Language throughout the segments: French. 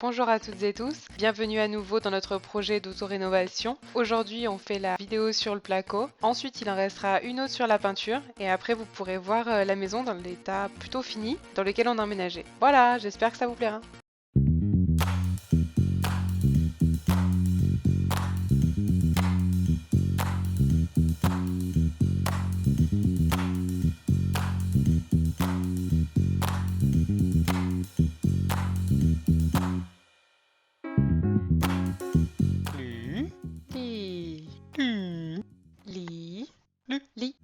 Bonjour à toutes et tous, bienvenue à nouveau dans notre projet d'auto-rénovation. Aujourd'hui on fait la vidéo sur le placo, ensuite il en restera une autre sur la peinture et après vous pourrez voir la maison dans l'état plutôt fini dans lequel on a emménagé. Voilà, j'espère que ça vous plaira. Lu, Li, lu, li, lu. li.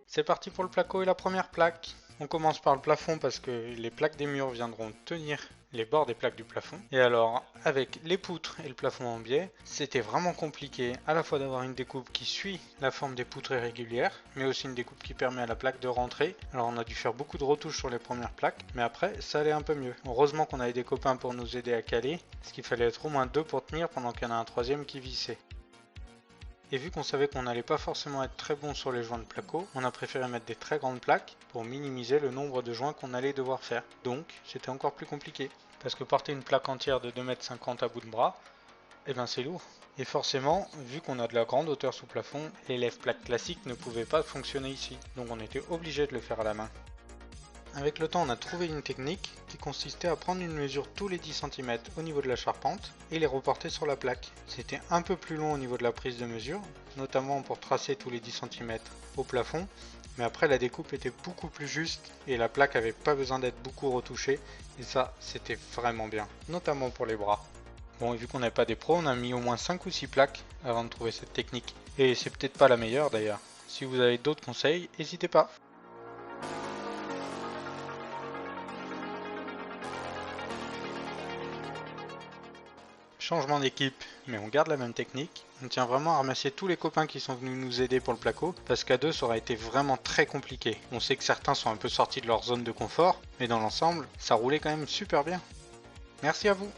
C'est parti pour le placo et la première plaque. On commence par le plafond parce que les plaques des murs viendront tenir les bords des plaques du plafond. Et alors, avec les poutres et le plafond en biais, c'était vraiment compliqué à la fois d'avoir une découpe qui suit la forme des poutres irrégulières, mais aussi une découpe qui permet à la plaque de rentrer. Alors on a dû faire beaucoup de retouches sur les premières plaques, mais après ça allait un peu mieux. Heureusement qu'on avait des copains pour nous aider à caler, parce qu'il fallait être au moins deux pour tenir pendant qu'il y en a un troisième qui vissait. Et vu qu'on savait qu'on n'allait pas forcément être très bon sur les joints de placo, on a préféré mettre des très grandes plaques pour minimiser le nombre de joints qu'on allait devoir faire. Donc c'était encore plus compliqué. Parce que porter une plaque entière de 2,50 m à bout de bras, eh ben c'est lourd. Et forcément, vu qu'on a de la grande hauteur sous plafond, les lève-plaques classiques ne pouvaient pas fonctionner ici. Donc on était obligé de le faire à la main. Avec le temps, on a trouvé une technique qui consistait à prendre une mesure tous les 10 cm au niveau de la charpente et les reporter sur la plaque. C'était un peu plus long au niveau de la prise de mesure, notamment pour tracer tous les 10 cm au plafond, mais après la découpe était beaucoup plus juste et la plaque avait pas besoin d'être beaucoup retouchée et ça c'était vraiment bien, notamment pour les bras. Bon, et vu qu'on n'avait pas des pros, on a mis au moins 5 ou 6 plaques avant de trouver cette technique. Et c'est peut-être pas la meilleure d'ailleurs. Si vous avez d'autres conseils, n'hésitez pas. Changement d'équipe, mais on garde la même technique. On tient vraiment à remercier tous les copains qui sont venus nous aider pour le placo, parce qu'à deux ça aurait été vraiment très compliqué. On sait que certains sont un peu sortis de leur zone de confort, mais dans l'ensemble, ça roulait quand même super bien. Merci à vous.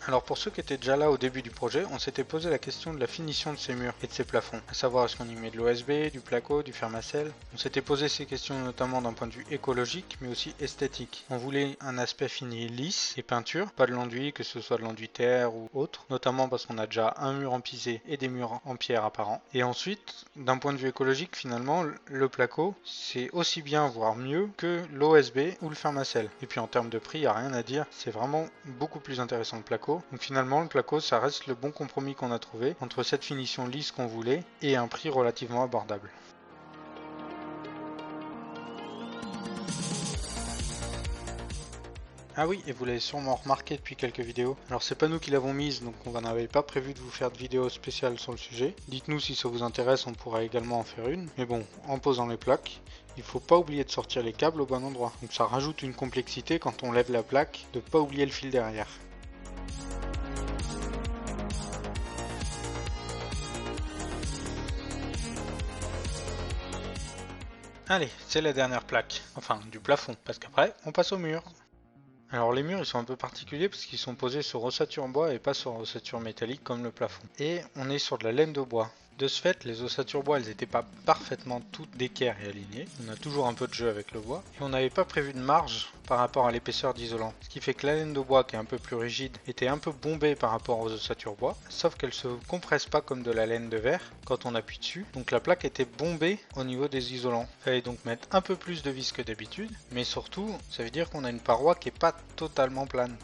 Alors pour ceux qui étaient déjà là au début du projet, on s'était posé la question de la finition de ces murs et de ces plafonds, à savoir est-ce qu'on y met de l'OSB, du placo, du fermacell. On s'était posé ces questions notamment d'un point de vue écologique mais aussi esthétique. On voulait un aspect fini lisse et peinture, pas de l'enduit, que ce soit de l'enduit terre ou autre, notamment parce qu'on a déjà un mur en pisé et des murs en pierre apparents. Et ensuite, d'un point de vue écologique finalement, le placo c'est aussi bien voire mieux que l'OSB ou le fermacell. Et puis en termes de prix, il n'y a rien à dire, c'est vraiment beaucoup plus intéressant le placo. Donc finalement le placo ça reste le bon compromis qu'on a trouvé entre cette finition lisse qu'on voulait et un prix relativement abordable. Ah oui, et vous l'avez sûrement remarqué depuis quelques vidéos, alors c'est pas nous qui l'avons mise, donc on n'avait pas prévu de vous faire de vidéo spéciale sur le sujet. Dites-nous si ça vous intéresse, on pourra également en faire une. Mais bon, en posant les plaques, il faut pas oublier de sortir les câbles au bon endroit. Donc ça rajoute une complexité quand on lève la plaque, de pas oublier le fil derrière. Allez, c'est la dernière plaque, enfin du plafond, parce qu'après on passe au mur. Alors les murs ils sont un peu particuliers parce qu'ils sont posés sur ossature en bois et pas sur ossature métallique comme le plafond. Et on est sur de la laine de bois. De ce fait, les ossatures bois elles n'étaient pas parfaitement toutes d'équerre et alignées. On a toujours un peu de jeu avec le bois. Et on n'avait pas prévu de marge par rapport à l'épaisseur d'isolant. Ce qui fait que la laine de bois qui est un peu plus rigide était un peu bombée par rapport aux ossatures bois. Sauf qu'elle se compresse pas comme de la laine de verre quand on appuie dessus. Donc la plaque était bombée au niveau des isolants. Il fallait donc mettre un peu plus de vis que d'habitude. Mais surtout, ça veut dire qu'on a une paroi qui est pas totalement plane.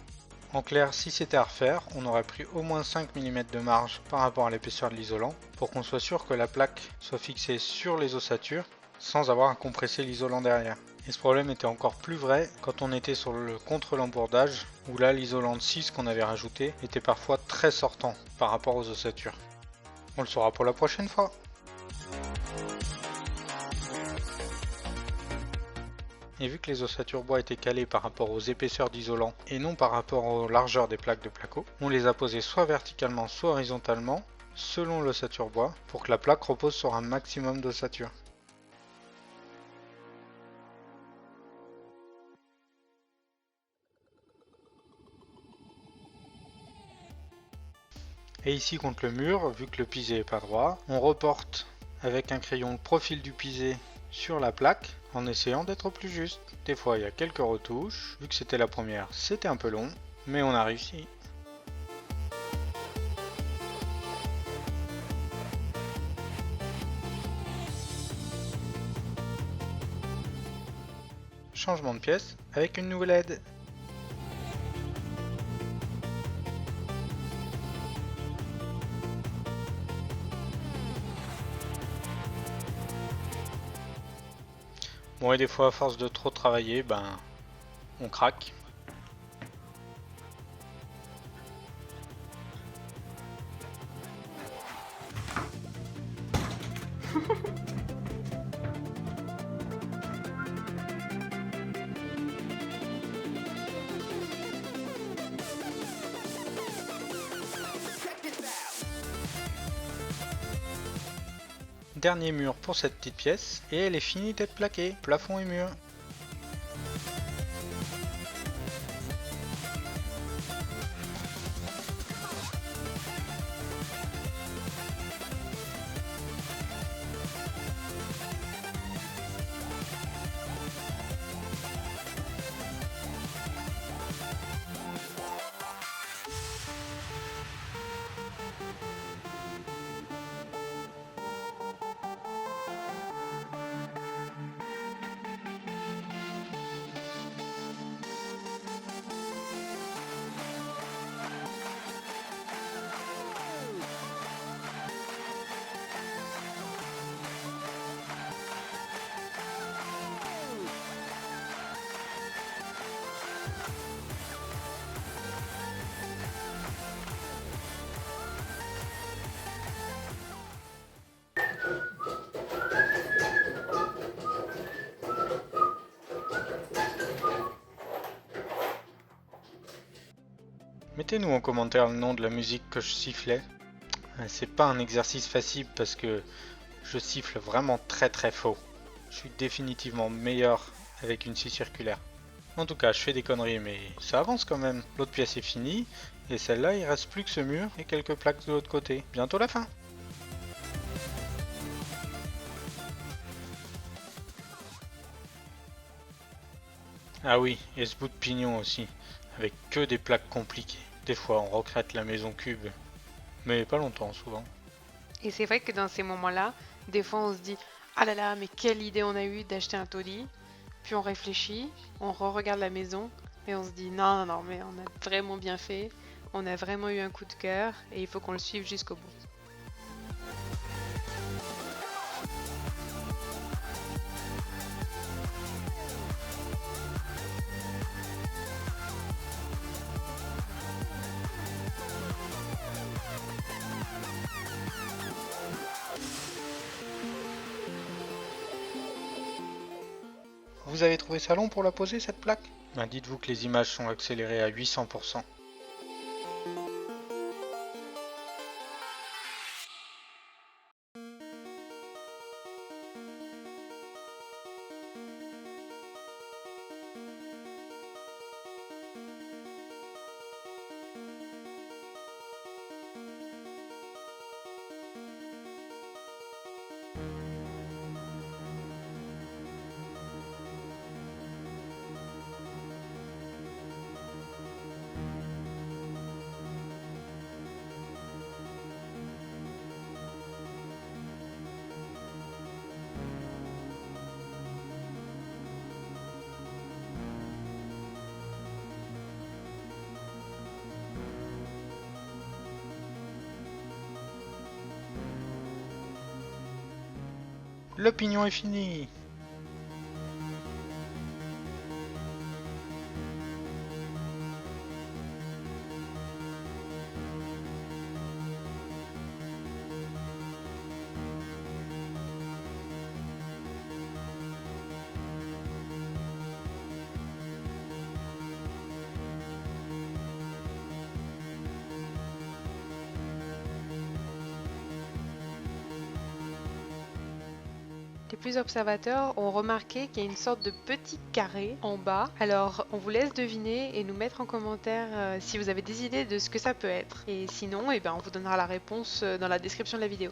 En clair, si c'était à refaire, on aurait pris au moins 5 mm de marge par rapport à l'épaisseur de l'isolant pour qu'on soit sûr que la plaque soit fixée sur les ossatures sans avoir à compresser l'isolant derrière. Et ce problème était encore plus vrai quand on était sur le contre-lambourdage où là l'isolant de 6 qu'on avait rajouté était parfois très sortant par rapport aux ossatures. On le saura pour la prochaine fois. Et vu que les ossatures bois étaient calées par rapport aux épaisseurs d'isolant et non par rapport aux largeurs des plaques de placo, on les a posées soit verticalement soit horizontalement selon l'ossature bois pour que la plaque repose sur un maximum d'ossature. Et ici contre le mur, vu que le pisé est pas droit, on reporte avec un crayon le profil du pisé sur la plaque en essayant d'être plus juste. Des fois il y a quelques retouches, vu que c'était la première c'était un peu long, mais on a réussi. Changement de pièce avec une nouvelle aide. Bon, et des fois à force de trop travailler, ben on craque. Dernier mur pour cette petite pièce et elle est finie d'être plaquée, plafond et mur. Mettez-nous en commentaire le nom de la musique que je sifflais. C'est pas un exercice facile parce que je siffle vraiment très faux. Je suis définitivement meilleur avec une scie circulaire. En tout cas, je fais des conneries, mais ça avance quand même. L'autre pièce est finie, et celle-là, il reste plus que ce mur et quelques plaques de l'autre côté. Bientôt la fin. Ah oui, et ce bout de pignon aussi, avec que des plaques compliquées. Des fois, on regrette la maison cube, mais pas longtemps souvent. Et c'est vrai que dans ces moments-là, des fois on se dit ah là là, mais quelle idée on a eue d'acheter un taudis. Puis on réfléchit, on re-regarde la maison et on se dit non, mais on a vraiment bien fait, on a vraiment eu un coup de cœur et il faut qu'on le suive jusqu'au bout. Vous avez trouvé ça long pour la poser cette plaque? Dites-vous que les images sont accélérées à 800%. L'opinion est finie. Les plus observateurs ont remarqué qu'il y a une sorte de petit carré en bas. Alors on vous laisse deviner et nous mettre en commentaire si vous avez des idées de ce que ça peut être. Et sinon, on vous donnera la réponse dans la description de la vidéo.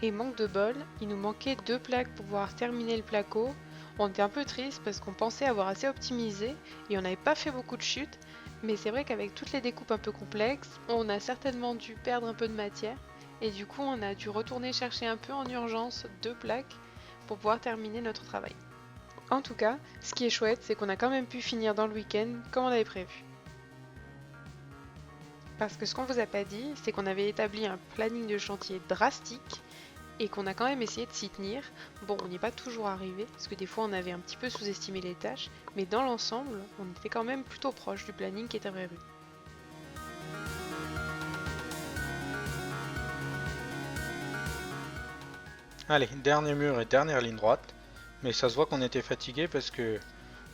Et manque de bol, il nous manquait 2 plaques pour pouvoir terminer le placo. On était un peu triste parce qu'on pensait avoir assez optimisé et on n'avait pas fait beaucoup de chutes, mais c'est vrai qu'avec toutes les découpes un peu complexes, on a certainement dû perdre un peu de matière et du coup on a dû retourner chercher un peu en urgence 2 plaques pour pouvoir terminer notre travail. En tout cas, ce qui est chouette, c'est qu'on a quand même pu finir dans le week-end comme on avait prévu. Parce que ce qu'on vous a pas dit, c'est qu'on avait établi un planning de chantier drastique et qu'on a quand même essayé de s'y tenir. Bon, on n'y est pas toujours arrivé, parce que des fois on avait un petit peu sous-estimé les tâches, mais dans l'ensemble, on était quand même plutôt proche du planning qui était prévu. Allez, dernier mur et dernière ligne droite. Mais ça se voit qu'on était fatigué parce que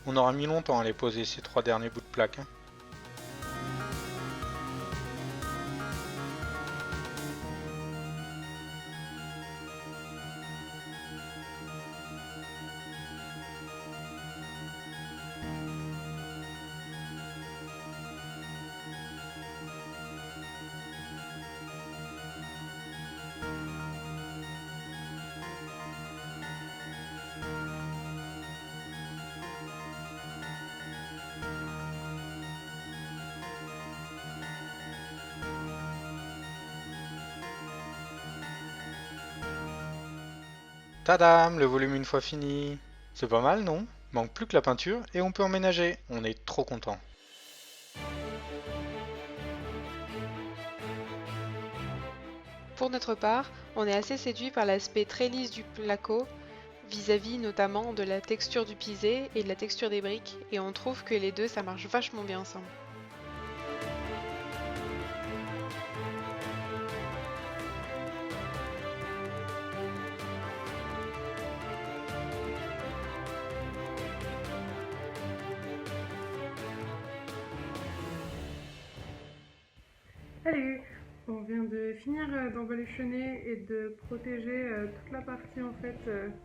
on aura mis longtemps à les poser ces 3 derniers bouts de plaque. Tadam, le volume une fois fini. C'est pas mal, non? Manque plus que la peinture et on peut emménager. On est trop content. Pour notre part, on est assez séduit par l'aspect très lisse du placo, vis-à-vis notamment de la texture du pisé et de la texture des briques, et on trouve que les deux ça marche vachement bien ensemble. Salut! On vient de finir d'embellichonner et de protéger toute la partie en fait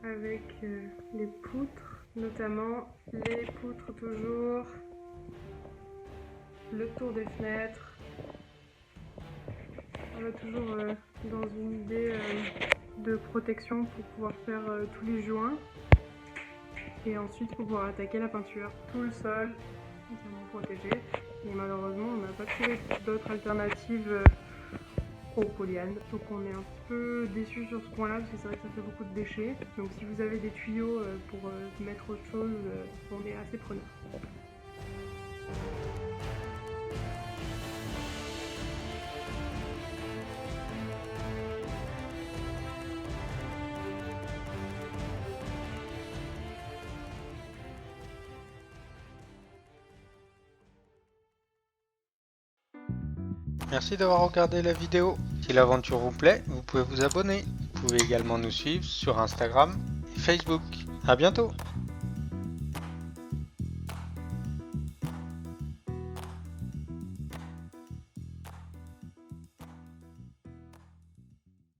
avec les poutres, notamment les poutres toujours, le tour des fenêtres. On va toujours dans une idée de protection pour pouvoir faire tous les joints et ensuite pour pouvoir attaquer la peinture. Tout le sol entièrement protégé. Et malheureusement, on n'a pas trouvé d'autres alternatives aux polyane. Donc on est un petit peu déçus sur ce point-là parce que c'est vrai que ça fait beaucoup de déchets. Donc si vous avez des tuyaux pour mettre autre chose, on est assez preneur. Merci d'avoir regardé la vidéo. Si l'aventure vous plaît, vous pouvez vous abonner. Vous pouvez également nous suivre sur Instagram et Facebook. À bientôt!